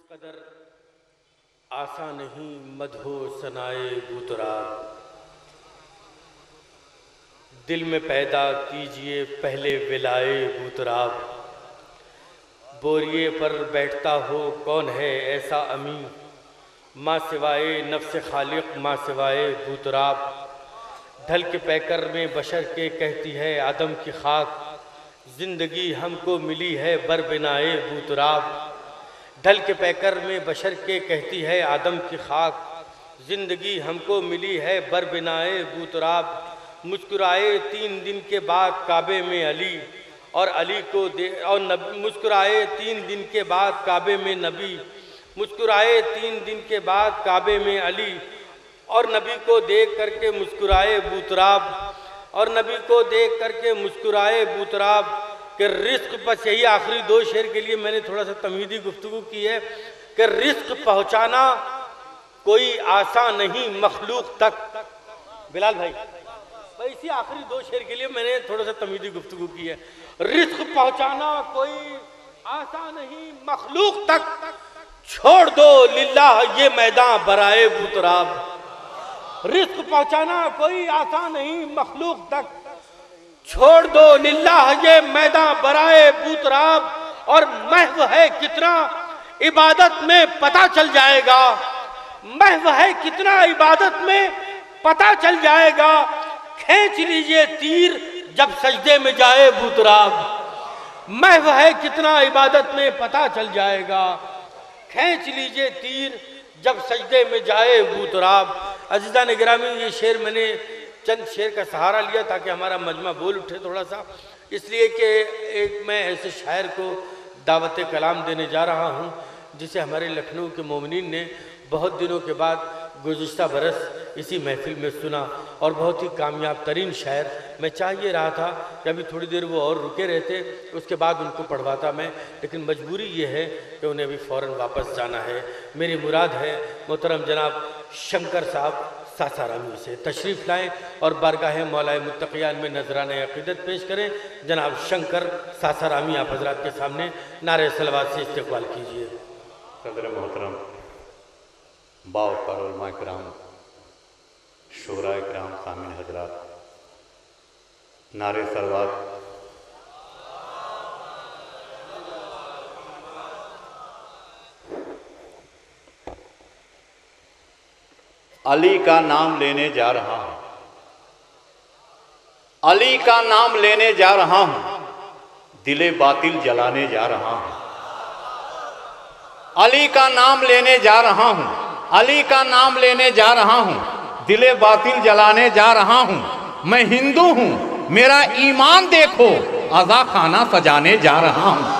कदर आसा नहीं मधो सनाए बूतराब, दिल में पैदा कीजिए पहले विलाए बूतराब। बोरिए पर बैठता हो कौन है ऐसा अमी, माँ सिवाए नफ्स खालिक माँ सिवाए बूतराब। ढल के पैकर में बशर के कहती है आदम की खाक, जिंदगी हमको मिली है बरबिनाए बूतराब। ढल के पैकर में बशर के कहती है आदम की खाक, जिंदगी हमको मिली है बरबिनाए बूतराब। मुस्कुराए 3 दिन के बाद काबे में अली और अली को मुस्कुराए 3 दिन के बाद काबे में नबी, मुस्कुराए 3 दिन के बाद काबे में अली और नबी को देख करके मुस्कुराए बूतराब, और नबी को देख करके मुस्कुराए बूतराब। कि रिस्क, बस यही आखिरी 2 शेर के लिए मैंने थोड़ा सा तमहीदी गुफ्तगू की है कि रिस्क पहुंचाना कोई आसान नहीं मखलूक तक। बिलाल भाई इसी आखिरी 2 शेर के लिए मैंने थोड़ा सा तमहीदी गुफ्तगू की है। रिस्क पहुंचाना कोई आसान नहीं मखलूक तक, छोड़ दो लिल्लाह ये मैदान बराए बूतराब। रिस्क पहुंचाना कोई आसान नहीं मखलूक तक, छोड़ दो लिल्लाह ये मैदान बराए बूतराब। और महव है कितना इबादत में पता चल जाएगा, महव है कितना इबादत में पता चल जाएगा। खींच लीजिए तीर जब सजदे में जाए बूतराब, महव है कितना इबादत में पता चल जाएगा। खींच लीजिए तीर जब सजदे में जाए बूतराब। अज़ीज़ान गिरामी, ये शेर मैंने चंद शेर का सहारा लिया ताकि हमारा मजमा बोल उठे थोड़ा सा, इसलिए कि एक मैं ऐसे शायर को दावत कलाम देने जा रहा हूँ जिसे हमारे लखनऊ के मोमिनीन ने बहुत दिनों के बाद गुज़िश्ता बरस इसी महफिल में सुना, और बहुत ही कामयाब तरीन शायर। मैं चाह ये रहा था कि अभी थोड़ी देर वो और रुके रहते, उसके बाद उनको पढ़वाता मैं, लेकिन मजबूरी ये है कि उन्हें अभी फ़ौरन वापस जाना है। मेरी मुराद है मोहतरम जनाब शंकर साहब सासारामी से तशरीफ़ लाएँ और बारगाह मौलाए मुत्तक़ियान में नजराने अक़ीदत पेश करें। जनाब शंकर सासारामी आप हज़रात के सामने नारे सलवात से इस्तक़बाल कीजिए। सदर मोहतरम बावकार उलमा किराम, शुरा किराम, सामिन हजरात, नारे सलवात। अली का नाम लेने जा रहा हूं, अली का नाम लेने जा रहा हूं, दिले बातिल जलाने जा रहा हूं। अली का नाम लेने जा रहा हूं, अली का नाम लेने जा रहा हूं, दिले बातिल जलाने जा रहा हूं। मैं हिंदू हूं मेरा ईमान देखो, अज़ा खाना सजाने जा रहा हूं।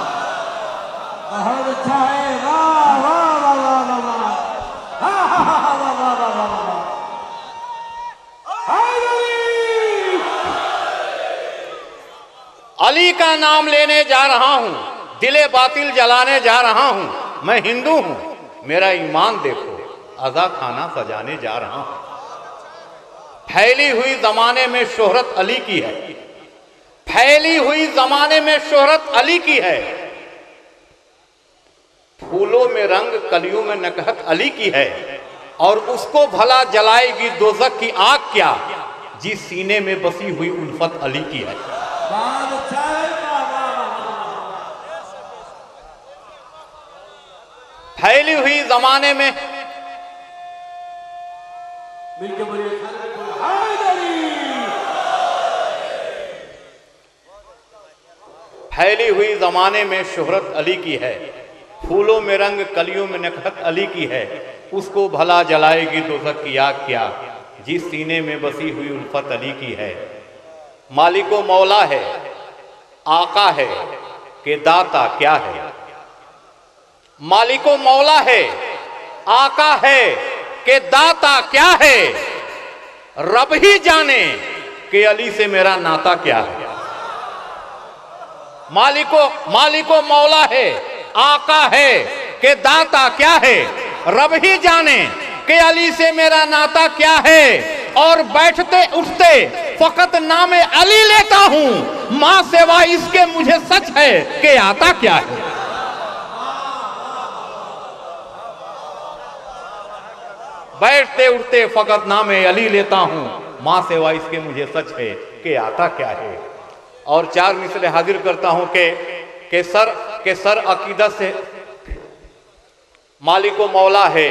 अली का नाम लेने जा रहा हूं, दिले बातिल जलाने जा रहा हूं। मैं हिंदू हूं मेरा ईमान देखो, अज़ा खाना सजाने जा रहा हूं। फैली हुई जमाने में शोहरत अली की है, फैली हुई जमाने में शोहरत अली की है। फूलों में रंग कलियों में नकहत अली की है, और उसको भला जलाएगी दोज़ख की आग क्या, जिस सीने में बसी हुई उल्फत अली की है। फैली हुई जमाने में फैली हुई जमाने में शोहरत अली की है, फूलों में रंग कलियों में नकहत अली की है। उसको भला जलाएगी दोज़ख की आग क्या, जिस सीने में बसी हुई उल्फत अली की है। मालिको मौला है आका है कि दाता क्या है, मालिको मौला है आका है कि दाता क्या है। रब ही जाने कि अली से मेरा नाता क्या है। मालिको मौला है आका है कि दाता क्या है। रब ही जाने कि अली से मेरा नाता क्या है। और बैठते उठते फकत नाम अली लेता हूं, मां सेवा इसके मुझे सच है कि आता क्या है। बैठते उठते फकत नामे अली लेता हूँ, माँ सेवा इसके मुझे सच है कि आता क्या है। और 4 मिसरे हाजिर करता हूँ के सर अकीदत से मालिको मौला है,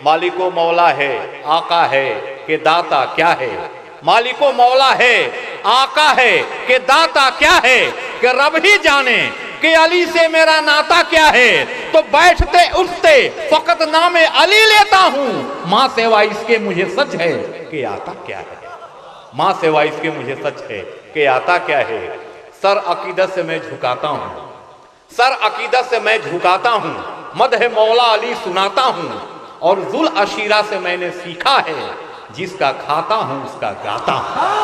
मालिको मौला है, आका है कि दाता क्या है। मालिको मौला है, आका है कि दाता क्या है, कि रब ही जाने कि अली से मेरा नाता क्या है। तो बैठते उठते फकत नामे अली लेता हूँ, माँ सेवा इसके मुझे सच है कि आता क्या है। माँ सेवा इसके मुझे सच है कि आता क्या है। सर अकीदत से मैं झुकाता हूँ, सर अकीदत से मैं झुकाता हूँ, मदह मौला अली सुनाता हूँ। और जुल अशीरा से मैंने सीखा है, जिसका खाता हूँ उसका गाता हूँ।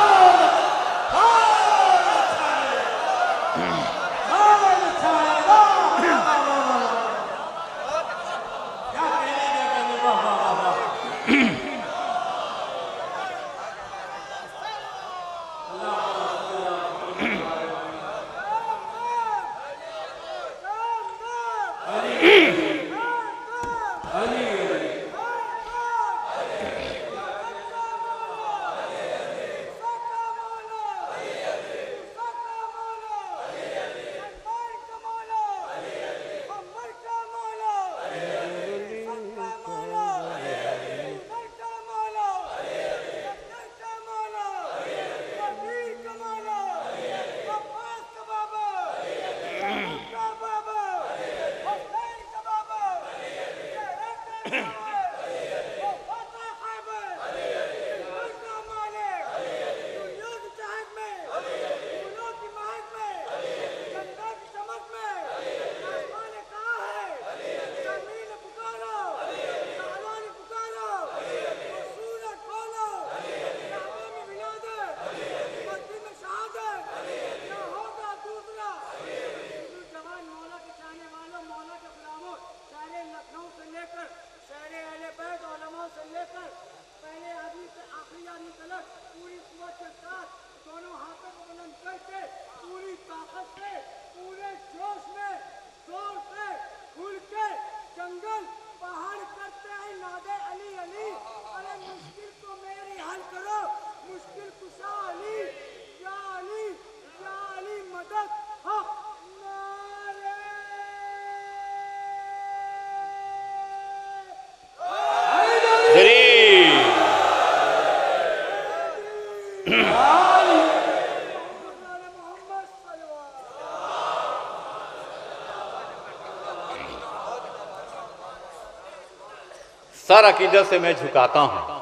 सर अकीदत से मैं झुकाता हूँ,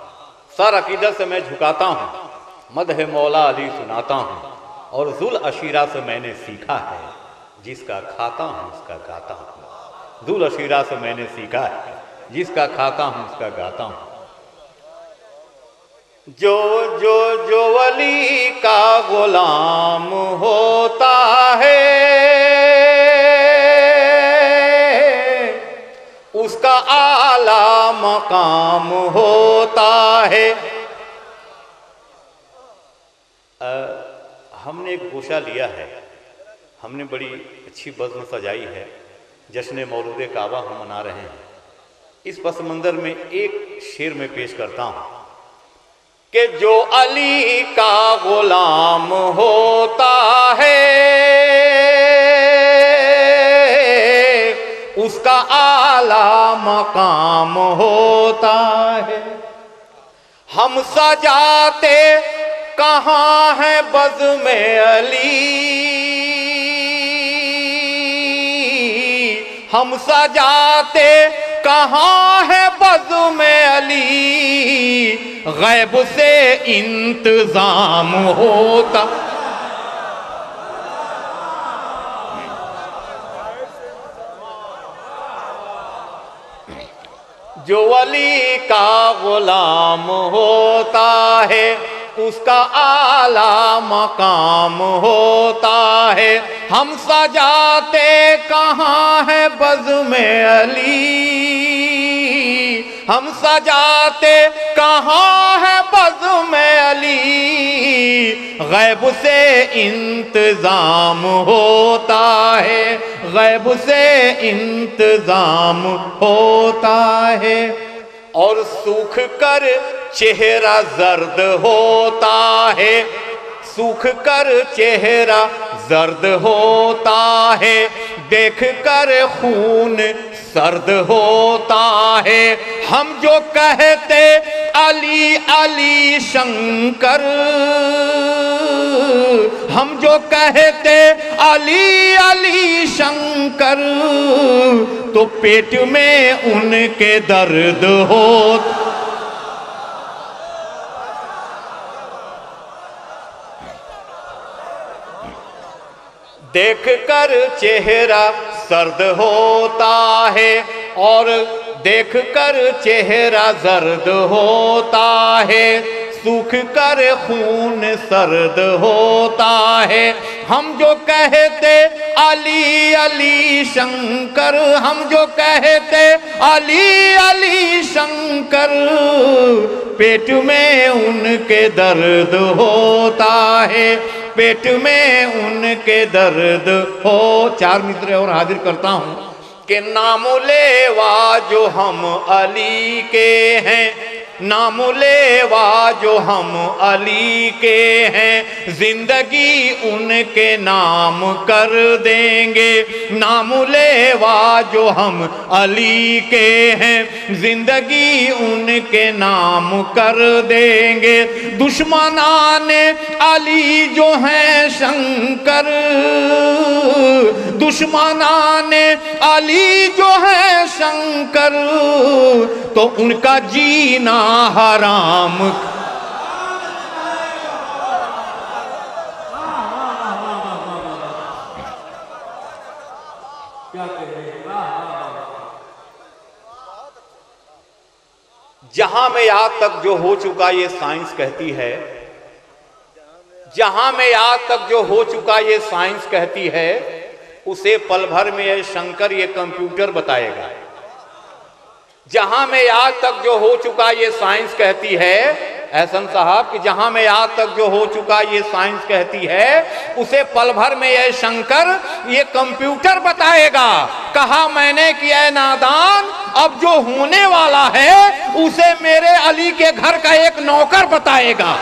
सर अकीदत से मैं झुकाता हूँ, मदह मौला अली सुनाता हूँ। और जुल अशीरा से मैंने सीखा है, जिसका खाता हूँ उसका गाता हूँ। जुल अशीरा से मैंने सीखा है, जिसका खाता हूँ उसका गाता हूँ। जो वली का गुलाम होता है, उसका आला मकाम होता है। हमने एक गोशा लिया है, हमने बड़ी अच्छी बज़्म सजाई है, जश्न मौलूद काबा हम मना रहे हैं। इस पस मंज़र में एक शेर में पेश करता हूँ कि जो अली का गुलाम होता है, उसका आला मकाम होता है। हम सजाते कहाँ है बज़्म अली, हम सजाते कहाँ है बज़्म अली, गैब से इंतजाम होता। जो वली का गुलाम होता है, उसका आला मकाम होता है। हम सजाते कहाँ है बज़्म अली, हम सजाते कहाँ है बज़्म अली, गैब से इंतजाम होता है, गैब से इंतजाम होता है। और सूख कर चेहरा जर्द होता है, सूख कर चेहरा जर्द होता है, देख कर खून सर्द होता है। हम जो कहते अली अली शंकर, हम जो कहते अली अली शंकर, तो पेट में उनके दर्द हो। देख कर चेहरा सर्द होता है और देख कर चेहरा जर्द होता है, सूख कर खून सर्द होता है। हम जो कहते अली अली शंकर, हम जो कहते अली अली शंकर, पेट में उनके दर्द होता है, पेट में उनके दर्द हो। 4 मित्र और हाजिर करता हूं कि नाम लेवा जो हम अली के हैं, नाम लेवा जो हम अली के हैं, जिंदगी उनके नाम कर देंगे। नाम लेवा जो हम अली के हैं, जिंदगी उनके नाम कर देंगे। दुश्मनाने अली जो हैं शंकर, दुश्मनाने अली जो हैं शंकर, तो उनका जीना हराम। जहां में आज तक जो हो चुका ये साइंस कहती है, जहां में आज तक जो हो चुका ये साइंस कहती है, उसे पल भर में ये शंकर ये कंप्यूटर बताएगा। जहां में आज तक जो हो चुका ये साइंस कहती है, एहसन साहब, कि जहां में आज तक जो हो चुका ये साइंस कहती है, उसे पल भर में ये शंकर ये कंप्यूटर बताएगा। कहा मैंने कि ऐ नादान, अब जो होने वाला है उसे मेरे अली के घर का एक नौकर बताएगा।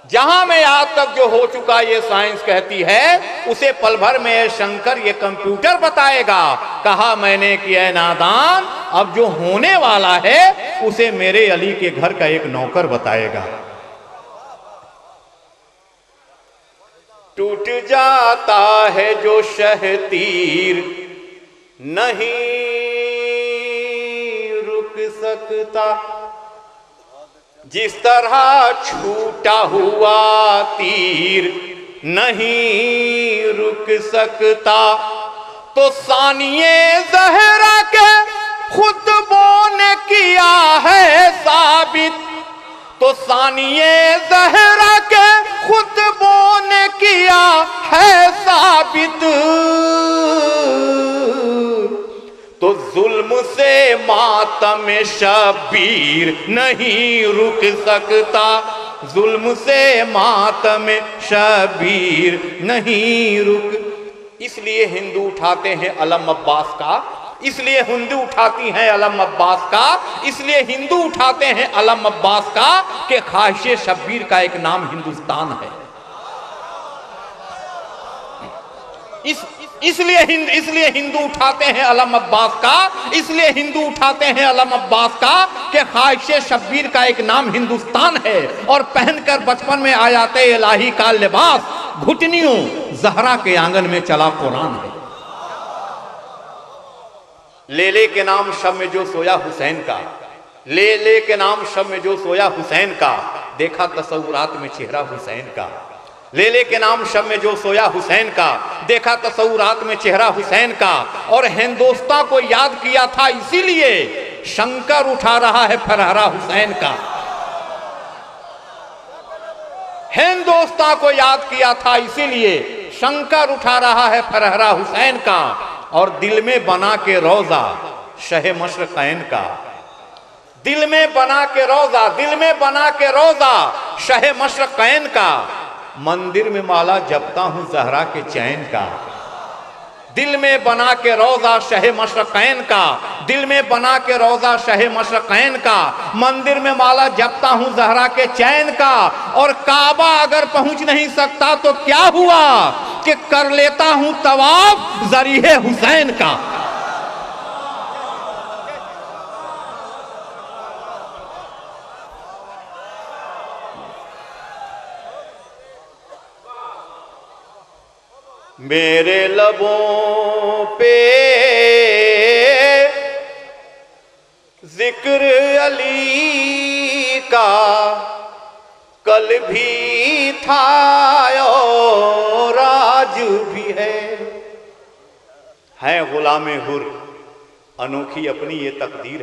जहां में आज तक जो हो चुका ये साइंस कहती है, उसे पल भर में शंकर ये कंप्यूटर बताएगा। कहा मैंने कि ऐ नादान, अब जो होने वाला है उसे मेरे अली के घर का एक नौकर बताएगा। टूट जाता है जो शहतीर, नहीं रुक सकता, जिस तरह छूटा हुआ तीर नहीं रुक सकता। तो सानिए ज़हरा के खुतबों ने किया है साबित, तो सानिए ज़हरा के खुतबों ने किया है साबित। तो जुल्म से मातम शबीर नहीं रुक सकता, जुल्म से मातम शबीर नहीं रुक। इसलिए हिंदू उठाते हैं अलम अब्बास का, इसलिए हिंदू उठाती हैं अलम अब्बास का, इसलिए हिंदू उठाते हैं अलम अब्बास का कि ख्वाहिश शब्बीर का एक नाम हिंदुस्तान है। इसलिए हिंदू उठाते हैं अलम अब्बास का, इसलिए हिंदू उठाते हैं अलम अब्बास का कि ख्वाहिश शब्बीर का एक नाम हिंदुस्तान है। और पहनकर बचपन में आ जाते इलाही का लिबास, घुटनियों जहरा के आंगन में चला कुरान है। लेले के नाम शब में जो सोया हुसैन का, लेले के नाम शब में जो सोया हुसैन का, देखा तसव्वुरात में चेहरा हुसैन का। लेले के नाम शब में जो सोया हुसैन का, देखा तसव्वुरात में चेहरा हुसैन का। और हिंदुस्तान को याद किया था इसीलिए शंकर उठा रहा है फरहरा हुसैन का। हिंदुस्तान को याद किया था इसीलिए शंकर उठा रहा है फरहरा हुसैन का। और दिल में बना के रोजा शहे मशरक़ैन का, दिल में बना के रोजा, दिल में बना के रोजा शहे मशरक़ैन का, मंदिर में माला जपता हूँ ज़हरा के चैन का। दिल में बना के रोज़ा शहे मशरक़ैन का, दिल में बना के रोज़ा शहे मशरक़ैन का, मंदिर में माला जपता हूँ ज़हरा के चैन का। और काबा अगर पहुँच नहीं सकता तो क्या हुआ कि कर लेता हूँ तवाफ ज़रीहे हुसैन का। मेरे लबों पे जिक्र अली का कल भी था और आज भी है गुलामे हुर अनोखी अपनी ये तकदीर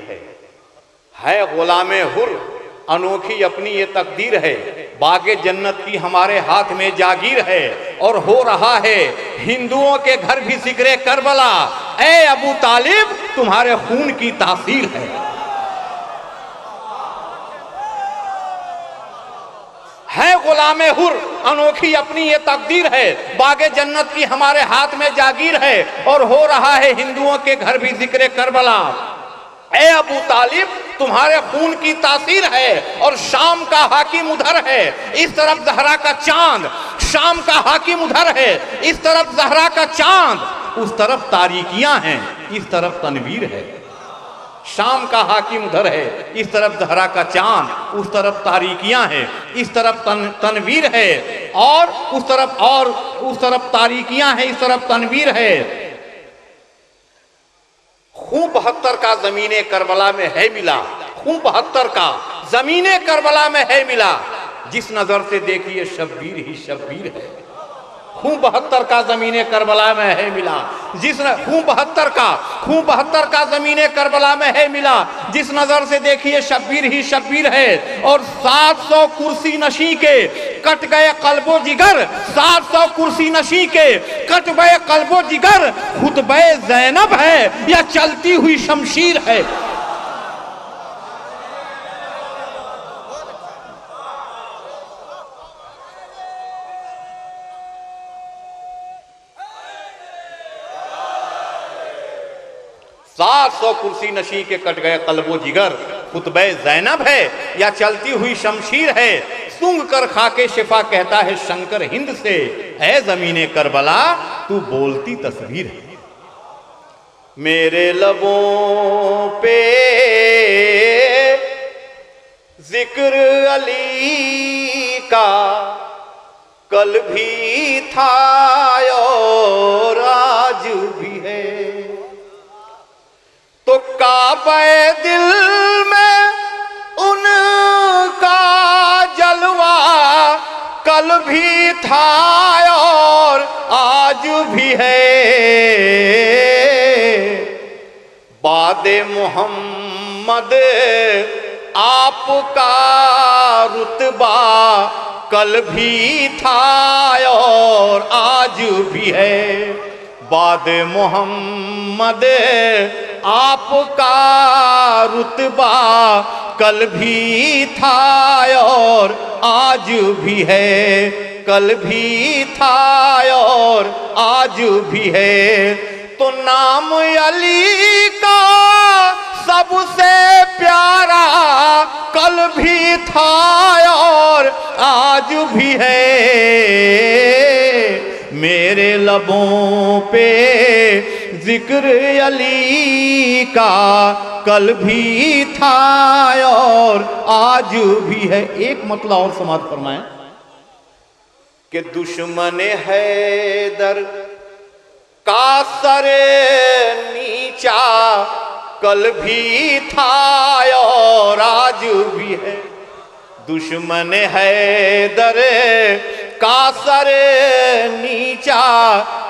है गुलामे हुर अनोखी अपनी ये तकदीर है। बागे जन्नत की हमारे हाथ में जागीर है और हो रहा है हिंदुओं के घर भी जिक्रे करबला। ए अबू तालिब तुम्हारे खून की तासीर है गुलामे हुर अनोखी अपनी ये तकदीर है। बागे जन्नत की हमारे हाथ में जागीर है और हो रहा है हिंदुओं के घर भी जिक्रे करबला। ए अबू तालिब तुम्हारे खून की तासीर है और शाम का हाकिम उधर है, इस तरफ ज़हरा का चांद। शाम का हाकिम उधर है, इस तरफ ज़हरा का चांद। उस तरफ तारीकियां हैं, इस तरफ तनवीर है। शाम का हाकिम उधर है, इस तरफ ज़हरा का चांद, उस तरफ तारीकियां हैं, इस तरफ तनवीर है। और उस तरफ तारीकियां हैं, इस तरफ तनवीर है। खून 72 का ज़मीने करबला में है मिला, खून 72 का ज़मीने करबला में है मिला। जिस नज़र से देखिए शब्बीर ही शब्बीर है। खून 72 का ज़मीने करबला में है मिला, खून 72 का ज़मीने करबला में है मिला। जिस नज़र से देखिए शब्बीर ही शब्बीर है। और 700 कुर्सी नशी के कट गए कल्बो जिगर, 700 कुर्सी नशी के कट गए कल्बो जिगर। खुतबे ज़ैनब है या चलती हुई शमशीर है। सात 100 कुर्सी नशी के कट गए कल्बो जिगर। खुतबे ज़ैनब है या चलती हुई शमशीर है। सूंघ कर खाके शिफा कहता है शंकर हिंद से, ऐ ज़मीने करबला तू बोलती तस्वीर है। मेरे लबों पे जिक्र अली का कल भी था और आज भी है। तो काबे दिल में उनका जलवा कल भी था और आज भी है। बादे मोहम्मद आपका रुतबा कल भी था और आज भी है। बाद मोहम्मद आपका रुतबा कल भी था और आज भी है। कल भी था और आज भी है। तो नाम अली का सबसे प्यारा कल भी था और आज भी है। मेरे लबों पे जिक्र अली का कल भी था और आज भी है। एक मतलब और समाप्त फरमाएं कि दुश्मन हैदर का सर नीचा कल भी था और आज भी है। दुश्मन हैदर का सर नीचा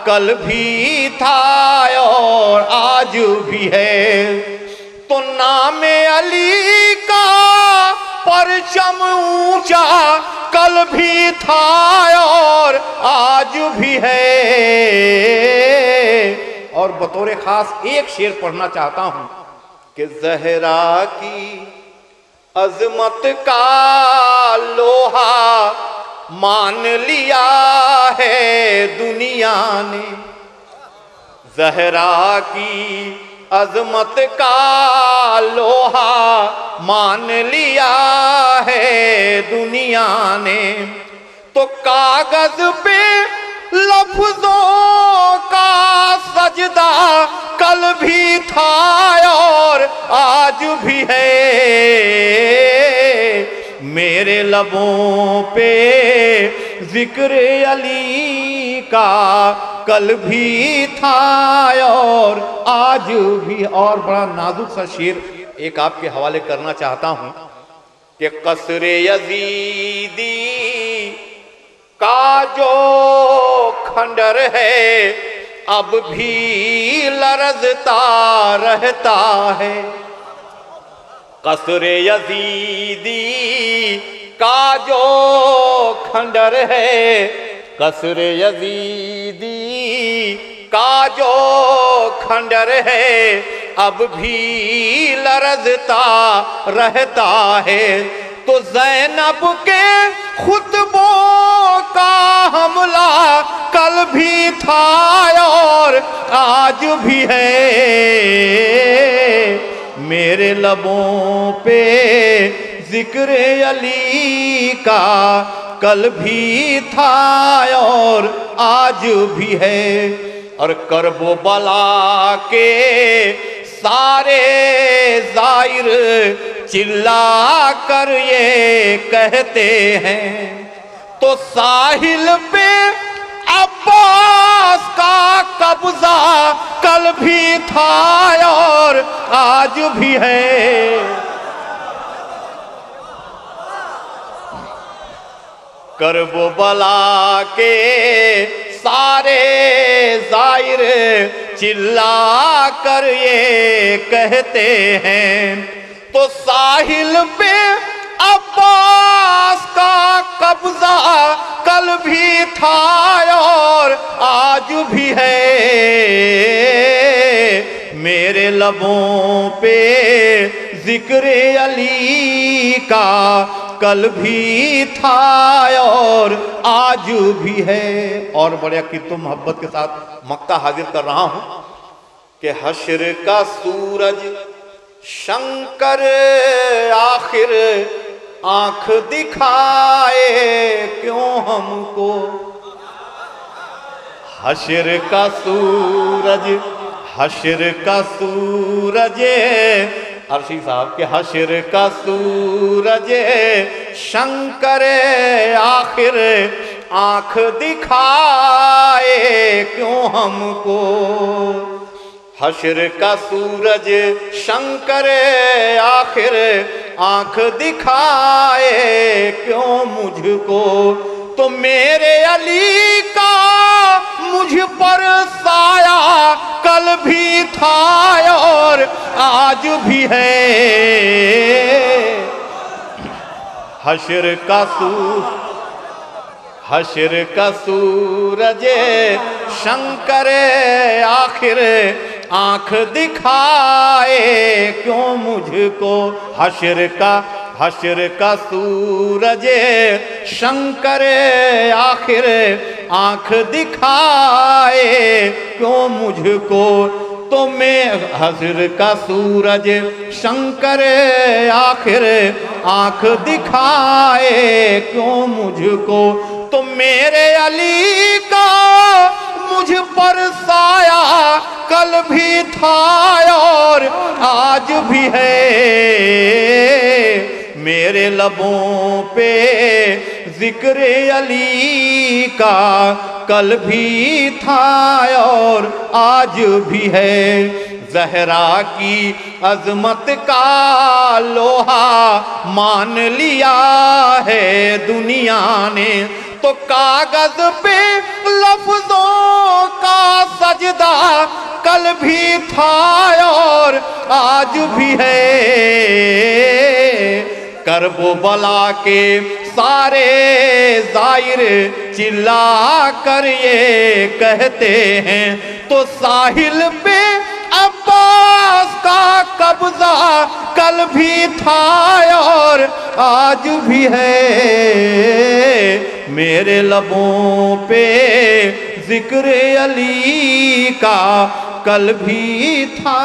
कल भी था और आज भी है। तो नाम अली का परचम ऊंचा कल भी था और आज भी है। और बतौर खास एक शेर पढ़ना चाहता हूं कि ज़हरा की अजमत का लोहा मान लिया है दुनिया ने, ज़हरा की अजमत का लोहा मान लिया है दुनिया ने। तो कागज पे लफ्जों का सजदा कल भी था और आज भी है, मेरे लबों पे जिक्र अली का कल भी था और आज भी। और बड़ा नाजुक सा शेर एक आपके हवाले करना चाहता हूं कि कसरे यजीदी का जो खंडर है अब भी लरजता रहता है। कसरे यजीदी का जो खंडर है, कसरे यजीदी का जो खंडर है अब भी लरजता रहता है। तो ज़ैनब के खुतबों का हमला कल भी था और आज भी है, मेरे लबों पे जिक्र अली का कल भी था और आज भी है। और करबो बला के सारे जाहिर चिल्ला कर ये कहते हैं, तो साहिल पे अब्बास का कब्जा कल भी था और आज भी है। करबो बला के सारे जाहिर चिल्ला कर ये कहते हैं, तो साहिल पे अब्बास का कब्जा कल भी था और आज भी है, मेरे लबों पे जिक्र अली का कल भी था और आज भी है। और बड़े अकीदत मोहब्बत के साथ मक्ता हाजिर कर रहा हूं कि हश्र का सूरज शंकर आखिर आंख दिखाए क्यों हमको। हश्र का सूरज, हश्र का सूरज, अर्शी साहब के हश्र का सूरज शंकर आखिर आंख दिखाए क्यों हमको। हश्र का सूरज शंकर आखिर आंख दिखाए क्यों मुझको। तो मेरे अली का मुझ पर साया कल भी था और आज भी है। हश्र का हश्र का सूरज शंकर आखिर आंख दिखाए क्यों मुझको। हश्र का सूरज शंकर आखिर आंख दिखाए क्यों मुझको। तो मैं हश्र का सूरज शंकर आखिर आंख दिखाए क्यों मुझको। तो मेरे अली का मुझ पर साया कल भी था और आज भी है, मेरे लबों पे जिक्र अली का कल भी था और आज भी है। ज़हरा की अजमत का लोहा मान लिया है दुनिया ने। तो कागज पे लफ्जों का सजदा कल भी था और आज भी है। करबो बला के सारे जाहिर चिल्ला कर ये कहते हैं, तो साहिल पे अब्बास का कब्जा कल भी था और आज भी है, मेरे लबों पे जिक्र अली का कल भी था।